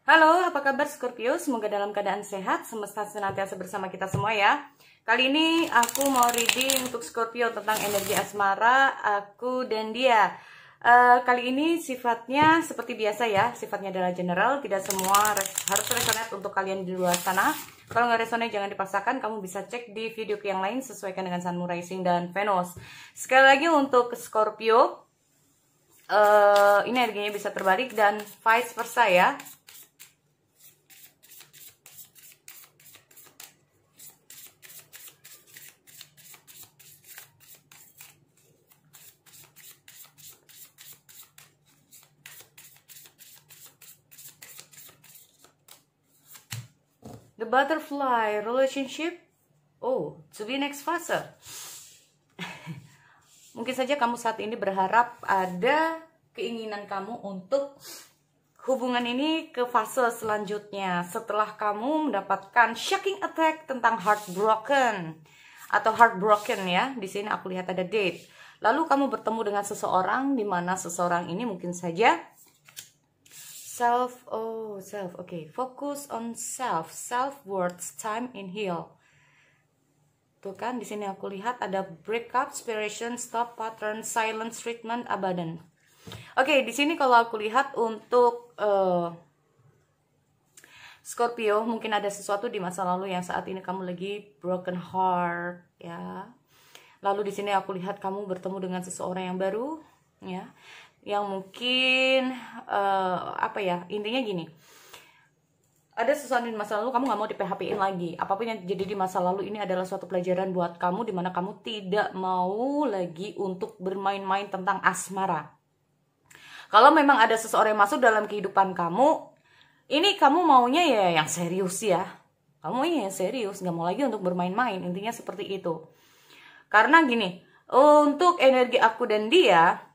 Halo, apa kabar Scorpio? Semoga dalam keadaan sehat, semesta senantiasa bersama kita semua ya. Kali ini aku mau reading untuk Scorpio tentang energi asmara, aku dan dia. Kali ini sifatnya seperti biasa ya, sifatnya adalah general, tidak semua harus resonate untuk kalian di luar sana. Kalau nggak resonate jangan dipaksakan, kamu bisa cek di video yang lain sesuaikan dengan Sun, Moon, Rising, dan Venus. Sekali lagi untuk Scorpio, ini energinya bisa terbalik dan vice versa ya. The butterfly relationship, to be next fase. Mungkin saja kamu saat ini berharap ada keinginan kamu untuk hubungan ini ke fase selanjutnya. Setelah kamu mendapatkan shocking attack tentang heartbroken atau heartbroken ya. Di sini aku lihat ada date. Lalu kamu bertemu dengan seseorang di mana seseorang ini mungkin saja focus on self-worth, time in heal. Tuh kan, di sini aku lihat ada breakup, separation, stop, pattern, silence, treatment, abandon. Oke, di sini kalau aku lihat untuk Scorpio, mungkin ada sesuatu di masa lalu yang saat ini kamu lagi broken heart, ya. Lalu di sini aku lihat kamu bertemu dengan seseorang yang baru, ya. Yang mungkin intinya gini, ada sesuatu di masa lalu kamu nggak mau di PHP-in lagi. Apapun yang jadi di masa lalu ini adalah suatu pelajaran buat kamu, dimana kamu tidak mau lagi untuk bermain-main tentang asmara. Kalau memang ada seseorang yang masuk dalam kehidupan kamu, ini kamu maunya ya yang serius ya. Kamu maunya yang serius, nggak mau lagi untuk bermain-main. Intinya seperti itu. Karena gini, untuk energi aku dan dia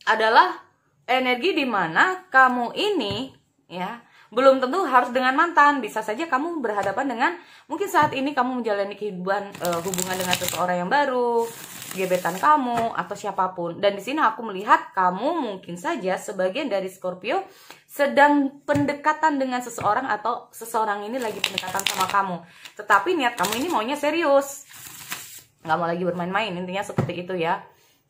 adalah energi di mana kamu ini ya belum tentu harus dengan mantan. Bisa saja kamu berhadapan dengan mungkin saat ini kamu menjalani kehidupan hubungan dengan seseorang yang baru, gebetan kamu atau siapapun. Dan di sini aku melihat kamu mungkin saja sebagian dari Scorpio sedang pendekatan dengan seseorang atau seseorang ini lagi pendekatan sama kamu. Tetapi niat kamu ini maunya serius, nggak mau lagi bermain-main. Intinya seperti itu ya.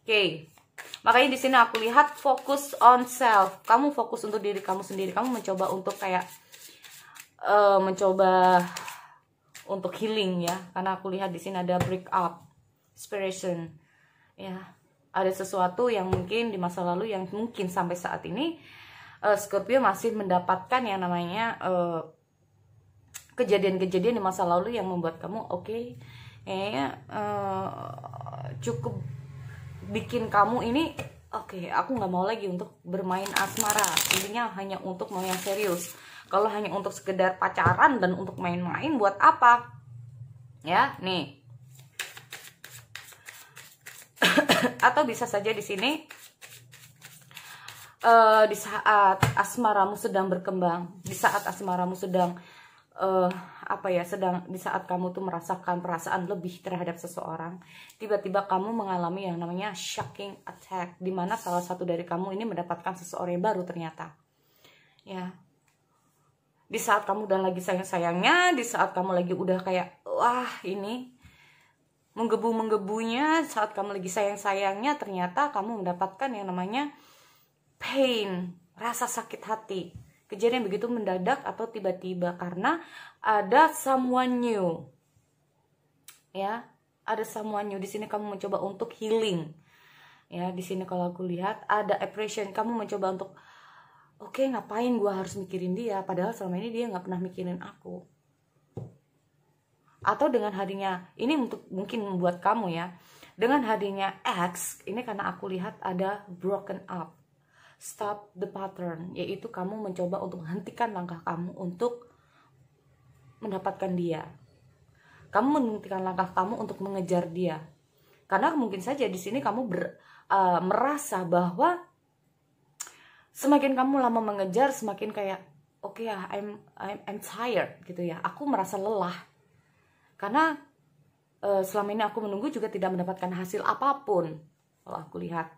Oke. Makanya di sini aku lihat fokus on self. Kamu fokus untuk diri kamu sendiri. Kamu mencoba untuk kayak mencoba untuk healing ya. Karena aku lihat di sini ada break up, separation. Ya, ada sesuatu yang mungkin di masa lalu yang mungkin sampai saat ini Scorpio masih mendapatkan yang namanya kejadian-kejadian di masa lalu yang membuat kamu kayaknya cukup bikin kamu ini aku nggak mau lagi untuk bermain asmara. Intinya hanya untuk mau yang serius. Kalau hanya untuk sekedar pacaran dan untuk main-main buat apa ya nih. Atau bisa saja di sini di saat asmaramu sedang berkembang, di saat asmaramu sedang di saat kamu tuh merasakan perasaan lebih terhadap seseorang, tiba-tiba kamu mengalami yang namanya shocking attack, dimana salah satu dari kamu ini mendapatkan seseorang yang baru ternyata ya. Di saat kamu udah lagi sayang-sayangnya, di saat kamu lagi udah kayak ini menggebu-menggebunya, saat kamu lagi sayang-sayangnya, ternyata kamu mendapatkan yang namanya pain, rasa sakit hati. Kejadian begitu mendadak atau tiba-tiba karena ada someone new. Ya, ada someone new. Di sini kamu mencoba untuk healing. Ya, di sini kalau aku lihat ada appreciation. Kamu mencoba untuk ngapain gua harus mikirin dia, padahal selama ini dia nggak pernah mikirin aku. Atau dengan hadirnya, ini untuk mungkin membuat kamu ya, dengan hadirnya X, ini karena aku lihat ada broken up. Stop the pattern, yaitu kamu mencoba untuk menghentikan langkah kamu untuk mendapatkan dia. Kamu menghentikan langkah kamu untuk mengejar dia. Karena mungkin saja di sini kamu merasa bahwa semakin kamu lama mengejar, semakin kayak I'm tired gitu ya. Aku merasa lelah. Karena selama ini aku menunggu juga tidak mendapatkan hasil apapun. Kalau aku lihat,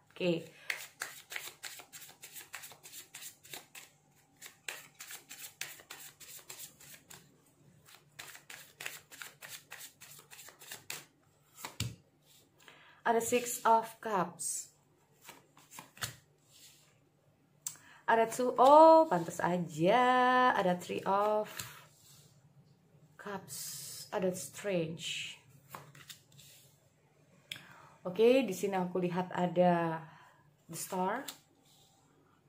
Ada Six of Cups. Ada oh pantas aja. Ada Three of Cups. Ada Strange. Oke, di sini aku lihat ada The Star.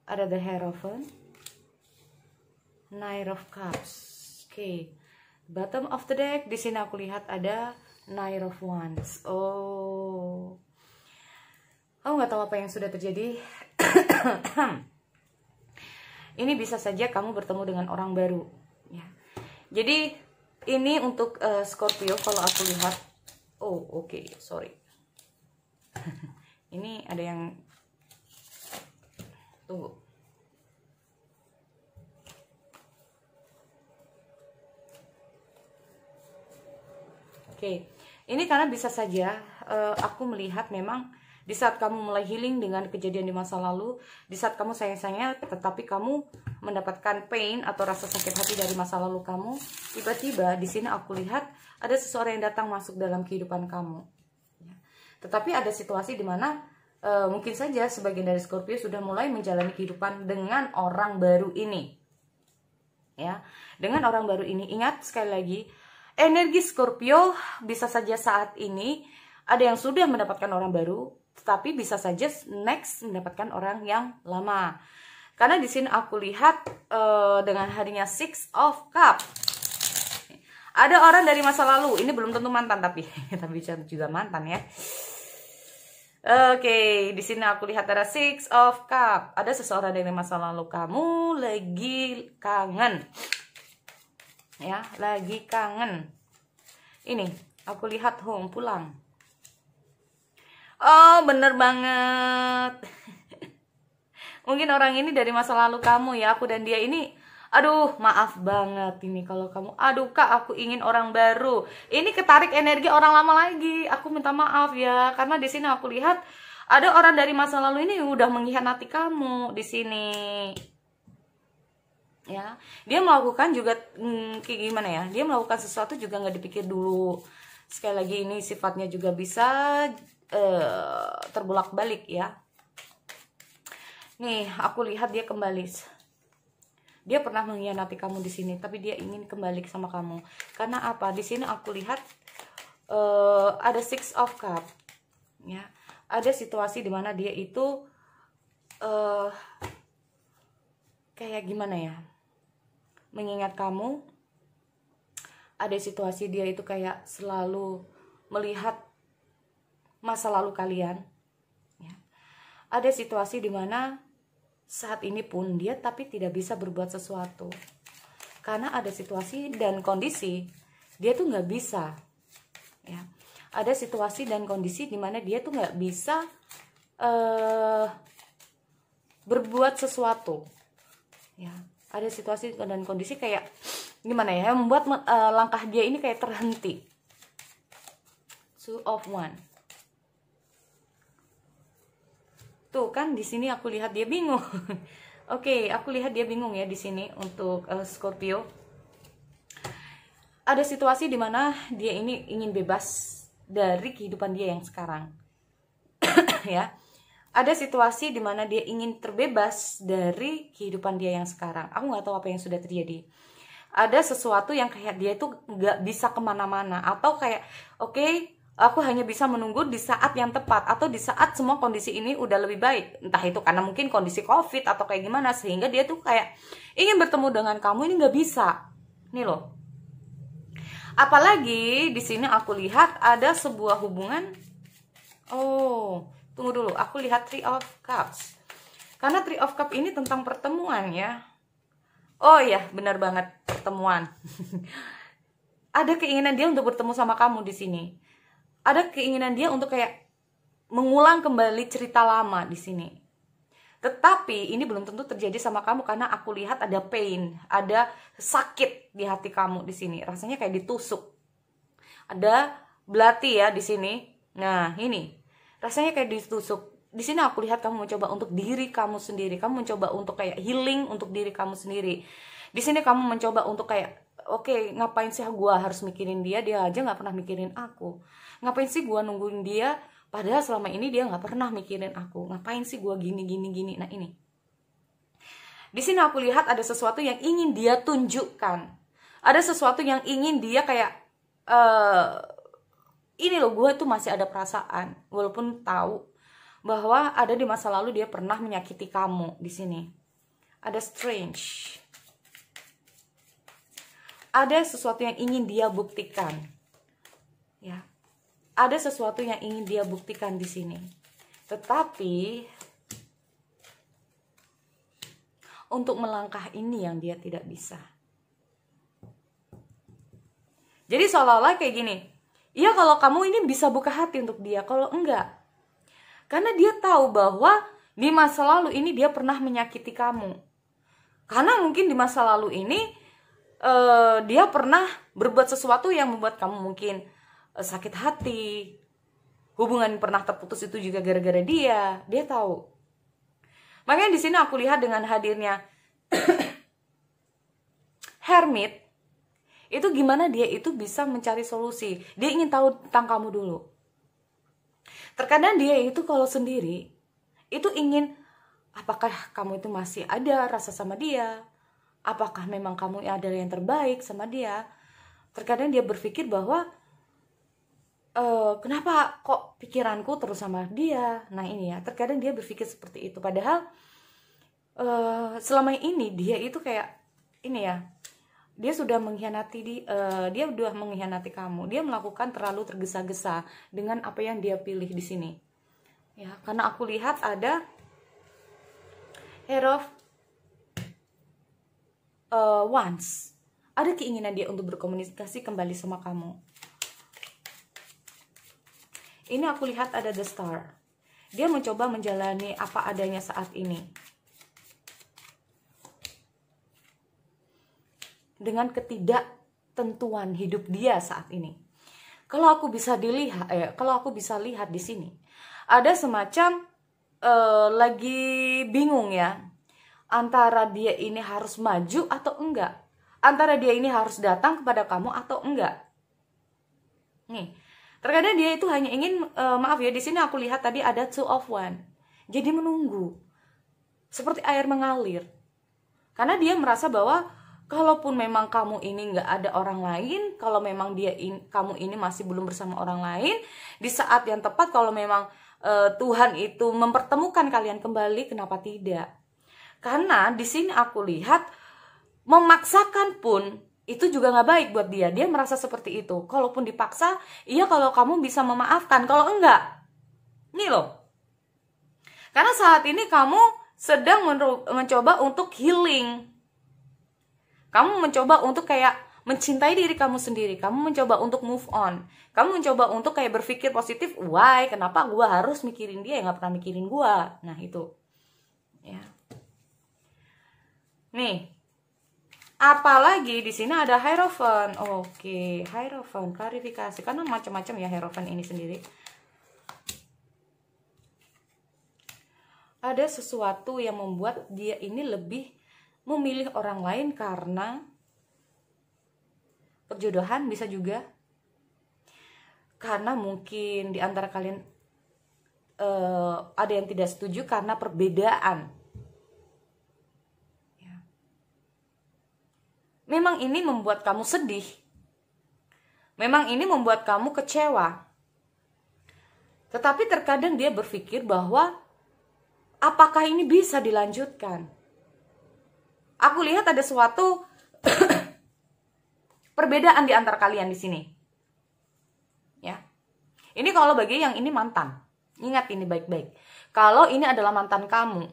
Ada The Hierophant. Knight of Cups. Oke. Bottom of the deck, di sini aku lihat ada Knight of Wands. Oh. Aku nggak tahu apa yang sudah terjadi. Ini bisa saja kamu bertemu dengan orang baru, ya. Jadi ini untuk Scorpio kalau aku lihat. Oh, oke, sorry. Ini ada yang tunggu. Oke, ini karena bisa saja aku melihat memang di saat kamu mulai healing dengan kejadian di masa lalu, di saat kamu sayang-sayangnya, tetapi kamu mendapatkan pain atau rasa sakit hati dari masa lalu kamu, tiba-tiba di sini aku lihat ada seseorang yang datang masuk dalam kehidupan kamu. Tetapi ada situasi di mana mungkin saja sebagian dari Scorpio sudah mulai menjalani kehidupan dengan orang baru ini. Ya, dengan orang baru ini. Ingat sekali lagi, energi Scorpio bisa saja saat ini ada yang sudah mendapatkan orang baru, tetapi bisa saja next mendapatkan orang yang lama. Karena di sini aku lihat dengan harinya Six of Cups. Ada orang dari masa lalu. Ini belum tentu mantan tapi juga mantan ya. Oke, di sini aku lihat ada Six of Cups. Ada seseorang dari masa lalu kamu lagi kangen. Ya, lagi kangen. Ini, aku lihat home, pulang. Oh, bener banget. Mungkin orang ini dari masa lalu kamu ya. Aku dan dia ini, aduh maaf banget ini kalau kamu, aduh kak aku ingin orang baru. Ini ketarik energi orang lama lagi. Aku minta maaf ya, karena di sini aku lihat ada orang dari masa lalu ini udah mengkhianati kamu di sini. Ya, dia melakukan juga kayak gimana ya? Dia melakukan sesuatu juga nggak dipikir dulu. Sekali lagi ini sifatnya juga bisa terbolak-balik ya. Nih, aku lihat dia kembali. Dia pernah mengkhianati kamu di sini, tapi dia ingin kembali sama kamu. Karena apa? Di sini aku lihat ada Six of Cups. Ya, ada situasi di mana dia itu kayak gimana ya? Mengingat kamu. Ada situasi dia itu kayak selalu melihat masa lalu kalian. Ya. Ada situasi di mana saat ini pun dia tapi tidak bisa berbuat sesuatu. Karena ada situasi dan kondisi dia tuh nggak bisa. Ya. Ada situasi dan kondisi di mana dia tuh nggak bisa berbuat sesuatu. Ya. Ada situasi dan kondisi kayak gimana ya, yang membuat langkah dia ini kayak terhenti. Two of Wands. Tuh kan di sini aku lihat dia bingung. Oke, aku lihat dia bingung ya di sini untuk Scorpio. Ada situasi di mana dia ini ingin bebas dari kehidupan dia yang sekarang. Ya. Ada situasi di mana dia ingin terbebas dari kehidupan dia yang sekarang. Aku nggak tahu apa yang sudah terjadi. Ada sesuatu yang kayak dia itu nggak bisa kemana-mana. Atau kayak, oke, aku hanya bisa menunggu di saat yang tepat. Atau di saat semua kondisi ini udah lebih baik. Entah itu karena mungkin kondisi COVID atau kayak gimana. Sehingga dia tuh kayak ingin bertemu dengan kamu, ini nggak bisa. Nih loh. Apalagi di sini aku lihat ada sebuah hubungan. Oh, tunggu dulu, aku lihat Three of Cups. Karena Three of Cups ini tentang pertemuan ya. Oh iya, benar banget, pertemuan. Ada keinginan dia untuk bertemu sama kamu di sini. Ada keinginan dia untuk kayak mengulang kembali cerita lama di sini. Tetapi ini belum tentu terjadi sama kamu karena aku lihat ada pain, ada sakit di hati kamu di sini. Rasanya kayak ditusuk. Ada belati ya di sini. Nah, ini rasanya kayak ditusuk. Di sini aku lihat kamu mencoba untuk diri kamu sendiri. Kamu mencoba untuk kayak healing untuk diri kamu sendiri. Di sini kamu mencoba untuk kayak, oke, ngapain sih gua harus mikirin dia? Dia aja nggak pernah mikirin aku. Ngapain sih gua nungguin dia Padahal selama ini dia nggak pernah mikirin aku. Ngapain sih gue gini. Nah ini. Di sini aku lihat ada sesuatu yang ingin dia tunjukkan. Ada sesuatu yang ingin dia kayak, ini loh, gue tuh masih ada perasaan. Walaupun tahu bahwa ada di masa lalu dia pernah menyakiti kamu di sini. Ada strange. Ada sesuatu yang ingin dia buktikan. Ya. Ada sesuatu yang ingin dia buktikan di sini. Tetapi untuk melangkah ini yang dia tidak bisa. Jadi seolah-olah kayak gini. Iya, kalau kamu ini bisa buka hati untuk dia, kalau enggak. Karena dia tahu bahwa di masa lalu ini dia pernah menyakiti kamu. Karena mungkin di masa lalu ini dia pernah berbuat sesuatu yang membuat kamu mungkin sakit hati. Hubungan pernah terputus itu juga gara-gara dia. Dia tahu. Makanya di sini aku lihat dengan hadirnya Hermit, itu gimana dia itu bisa mencari solusi. Dia ingin tahu tentang kamu dulu. Terkadang dia itu kalau sendiri, itu ingin, apakah kamu itu masih ada rasa sama dia? Apakah memang kamu adalah yang terbaik sama dia? Terkadang dia berpikir bahwa, kenapa kok pikiranku terus sama dia? Nah ini ya, terkadang dia berpikir seperti itu. Padahal selama ini dia itu kayak, ini ya, dia sudah mengkhianati dia udah mengkhianati kamu. Dia melakukan terlalu tergesa-gesa dengan apa yang dia pilih di sini. Ya, karena aku lihat ada Hero of Wands. Ada keinginan dia untuk berkomunikasi kembali sama kamu. Ini aku lihat ada The Star. Dia mencoba menjalani apa adanya saat ini. Dengan ketidaktentuan hidup dia saat ini. Kalau aku bisa lihat di sini, ada semacam lagi bingung ya, antara dia ini harus maju atau enggak, antara dia ini harus datang kepada kamu atau enggak. Nih, terkadang dia itu hanya ingin, maaf ya, di sini aku lihat tadi ada Two of Wands. Jadi menunggu, seperti air mengalir, karena dia merasa bahwa kalaupun memang kamu ini nggak ada orang lain, kalau memang kamu ini masih belum bersama orang lain, di saat yang tepat kalau memang Tuhan itu mempertemukan kalian kembali, kenapa tidak? Karena di sini aku lihat memaksakan pun itu juga nggak baik buat dia. Dia merasa seperti itu. Kalaupun dipaksa, iya kalau kamu bisa memaafkan, kalau enggak, ini loh. Karena saat ini kamu sedang mencoba untuk healing. Kamu mencoba untuk kayak mencintai diri kamu sendiri. Kamu mencoba untuk move on. Kamu mencoba untuk kayak berpikir positif. Why? Kenapa gue harus mikirin dia yang gak pernah mikirin gue? Nah itu. Ya. Nih. Apalagi di sini ada Hierophant. Oke, Hierophant, klarifikasi. Karena macam-macam ya Hierophant ini sendiri. Ada sesuatu yang membuat dia ini lebih memilih orang lain karena perjodohan, bisa juga karena mungkin di antara kalian ada yang tidak setuju karena perbedaan. Ya. Memang ini membuat kamu sedih, memang ini membuat kamu kecewa, tetapi terkadang dia berpikir bahwa apakah ini bisa dilanjutkan. Aku lihat ada suatu perbedaan di antara kalian di sini. Ya. Ini kalau bagi yang ini mantan. Ingat ini baik-baik. Kalau ini adalah mantan kamu,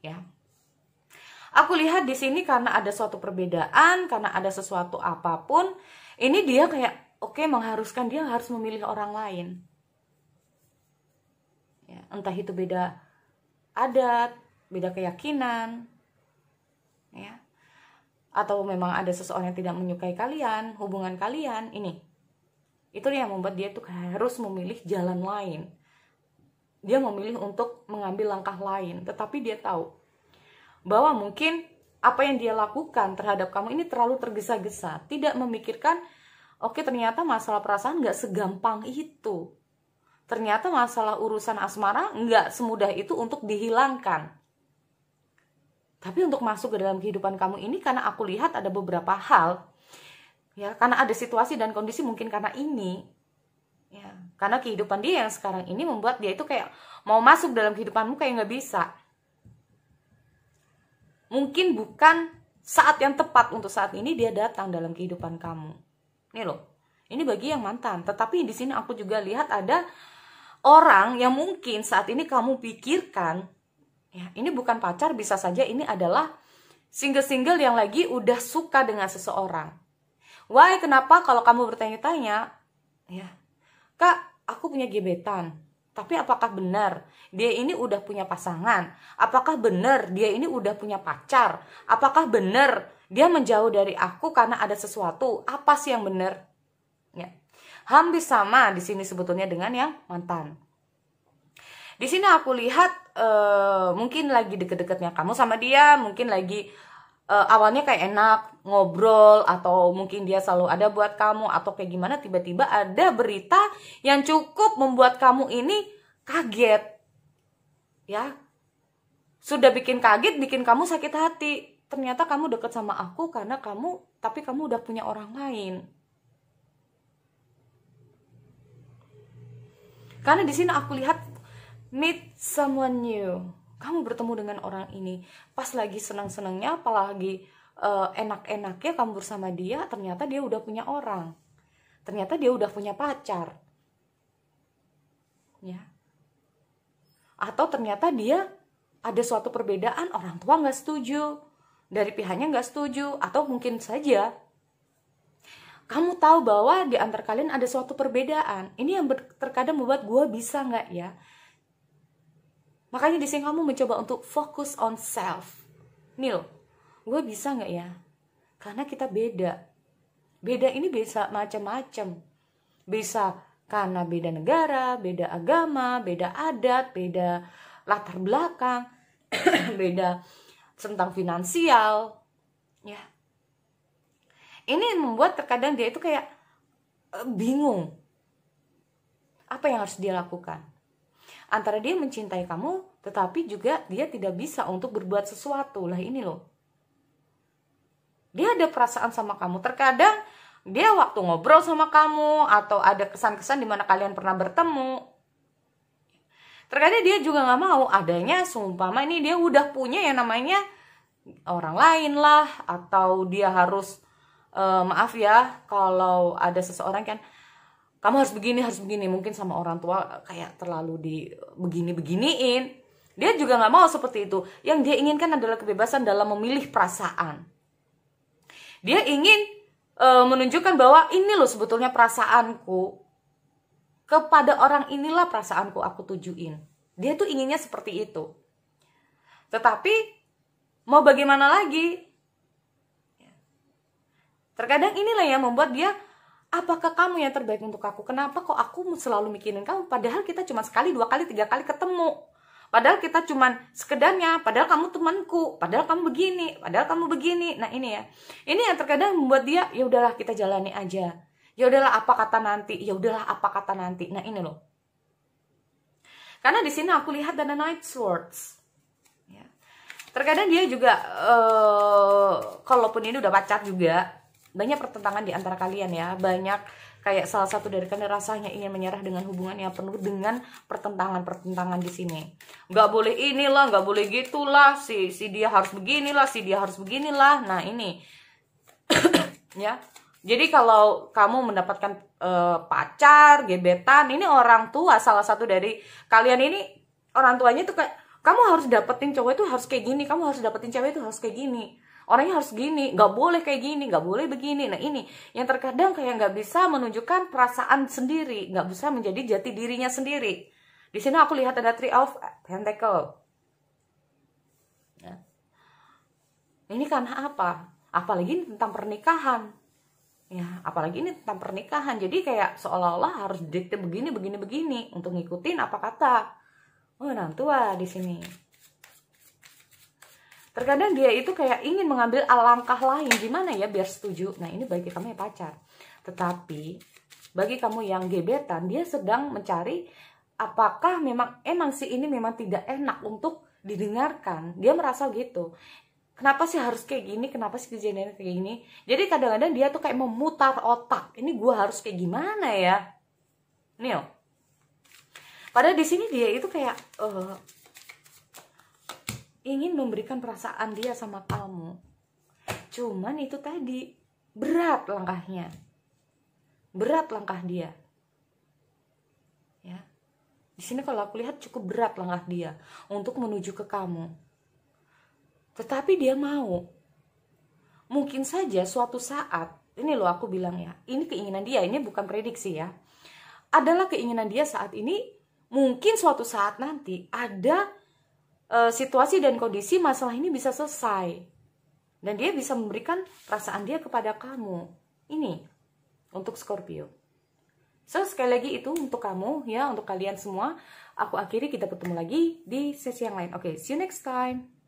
ya. Aku lihat di sini karena ada suatu perbedaan, karena ada sesuatu apapun, ini dia kayak mengharuskan dia harus memilih orang lain. Ya, entah itu beda adat, beda keyakinan, ya, atau memang ada seseorang yang tidak menyukai kalian, hubungan kalian ini, itu yang membuat dia tuh harus memilih jalan lain. Dia memilih untuk mengambil langkah lain, tetapi dia tahu bahwa mungkin apa yang dia lakukan terhadap kamu ini terlalu tergesa-gesa, tidak memikirkan ternyata masalah perasaan nggak segampang itu, ternyata masalah urusan asmara nggak semudah itu untuk dihilangkan. Tapi untuk masuk ke dalam kehidupan kamu ini, karena aku lihat ada beberapa hal, ya, karena ada situasi dan kondisi, mungkin karena ini, ya, karena kehidupan dia yang sekarang ini membuat dia itu kayak mau masuk dalam kehidupanmu kayak nggak bisa. Mungkin bukan saat yang tepat untuk saat ini dia datang dalam kehidupan kamu. Nih loh, ini bagi yang mantan. Tetapi di sini aku juga lihat ada orang yang mungkin saat ini kamu pikirkan, ya, ini bukan pacar, bisa saja ini adalah single-single yang lagi udah suka dengan seseorang. Why? Kenapa? Kalau kamu bertanya-tanya, ya, Kak, aku punya gebetan. Tapi apakah benar dia ini udah punya pasangan? Apakah benar dia ini udah punya pacar? Apakah benar dia menjauh dari aku karena ada sesuatu? Apa sih yang benar? Ya. Hampir sama di sini sebetulnya dengan yang mantan. Di sini aku lihat mungkin lagi deket-deketnya kamu sama dia, mungkin lagi awalnya kayak enak ngobrol, atau mungkin dia selalu ada buat kamu, atau kayak gimana, tiba-tiba ada berita yang cukup membuat kamu ini kaget. Ya. Sudah bikin kaget, bikin kamu sakit hati. Ternyata kamu deket sama aku karena tapi kamu udah punya orang lain. Karena di sini aku lihat meet someone new. Kamu bertemu dengan orang ini pas lagi senang-senangnya, apalagi enak-enaknya kamu bersama dia, ternyata dia udah punya orang. Ternyata dia udah punya pacar. Ya. Atau ternyata dia ada suatu perbedaan, orang tua nggak setuju, dari pihaknya nggak setuju, atau mungkin saja kamu tahu bahwa di antara kalian ada suatu perbedaan. Ini yang terkadang membuat gue bisa nggak ya? Makanya di sini kamu mencoba untuk fokus on self. Nil, gue bisa nggak ya? Karena kita beda. Beda ini bisa macam-macam. Bisa karena beda negara, beda agama, beda adat, beda latar belakang, beda tentang finansial, ya. Ini membuat terkadang dia itu kayak bingung apa yang harus dia lakukan. Antara dia mencintai kamu, tetapi juga dia tidak bisa untuk berbuat sesuatu. Lah ini loh, dia ada perasaan sama kamu. Terkadang dia waktu ngobrol sama kamu, atau ada kesan-kesan di mana kalian pernah bertemu, terkadang dia juga gak mau adanya seumpama ini dia udah punya yang namanya orang lain lah, atau dia harus maaf ya, kalau ada seseorang kan kamu harus begini, mungkin sama orang tua kayak terlalu beginiin. Dia juga nggak mau seperti itu. Yang dia inginkan adalah kebebasan dalam memilih perasaan. Dia ingin menunjukkan bahwa ini loh sebetulnya perasaanku, kepada orang inilah perasaanku aku tujuin. Dia tuh inginnya seperti itu. Tetapi mau bagaimana lagi? Terkadang inilah yang membuat dia, apakah kamu yang terbaik untuk aku? Kenapa kok aku selalu mikirin kamu? Padahal kita cuma sekali, 2 kali, 3 kali ketemu. Padahal kita cuma sekedarnya. Padahal kamu temanku. Padahal kamu begini. Padahal kamu begini. Nah ini ya. Ini yang terkadang membuat dia, ya udahlah kita jalani aja. Ya udahlah apa kata nanti. Ya udahlah apa kata nanti. Nah ini loh. Karena di sini aku lihat ada Knight Swords. Ya. Terkadang dia juga, kalaupun ini udah pacar juga, banyak pertentangan di antara kalian ya. Banyak kayak salah satu dari kalian rasanya ingin menyerah dengan hubungan yang penuh dengan pertentangan di sini. Nggak boleh inilah, nggak boleh gitulah, si dia harus beginilah, si dia harus beginilah. Nah ini ya. Jadi kalau kamu mendapatkan pacar, gebetan, ini orang tua salah satu dari kalian ini, orang tuanya tuh kayak, kamu harus dapetin cowok itu harus kayak gini, kamu harus dapetin cewek itu harus kayak gini. Orangnya harus gini, gak boleh kayak gini, gak boleh begini. Nah ini, yang terkadang kayak gak bisa menunjukkan perasaan sendiri, gak bisa menjadi jati dirinya sendiri. Di sini aku lihat ada Three of Pentacle. Ya. Ini karena apa? Apalagi tentang pernikahan. Ya, apalagi ini tentang pernikahan. Jadi kayak seolah-olah harus dikte begini untuk ngikutin apa kata orang tua di sini. Terkadang dia itu kayak ingin mengambil langkah lain, gimana ya biar setuju. Nah ini bagi kamu yang pacar. Tetapi bagi kamu yang gebetan, dia sedang mencari apakah emang si ini memang tidak enak untuk didengarkan. Dia merasa gitu. Kenapa sih harus kayak gini? Kenapa sih kejadiannya kayak gini? Jadi kadang-kadang dia tuh kayak memutar otak. Ini gue harus kayak gimana ya? Nih, padahal di sini dia itu kayak ingin memberikan perasaan dia sama kamu. Cuman itu tadi berat langkahnya. Berat langkah dia. Ya. Di sini kalau aku lihat cukup berat langkah dia untuk menuju ke kamu. Tetapi dia mau. Mungkin saja suatu saat, ini loh aku bilang ya, ini keinginan dia, ini bukan prediksi ya. Adalah keinginan dia saat ini, mungkin suatu saat nanti ada situasi dan kondisi masalah ini bisa selesai. Dan dia bisa memberikan perasaan dia kepada kamu. Ini untuk Scorpio. So, sekali lagi itu untuk kamu ya, untuk kalian semua. Aku akhiri, kita ketemu lagi di sesi yang lain. Oke, see you next time.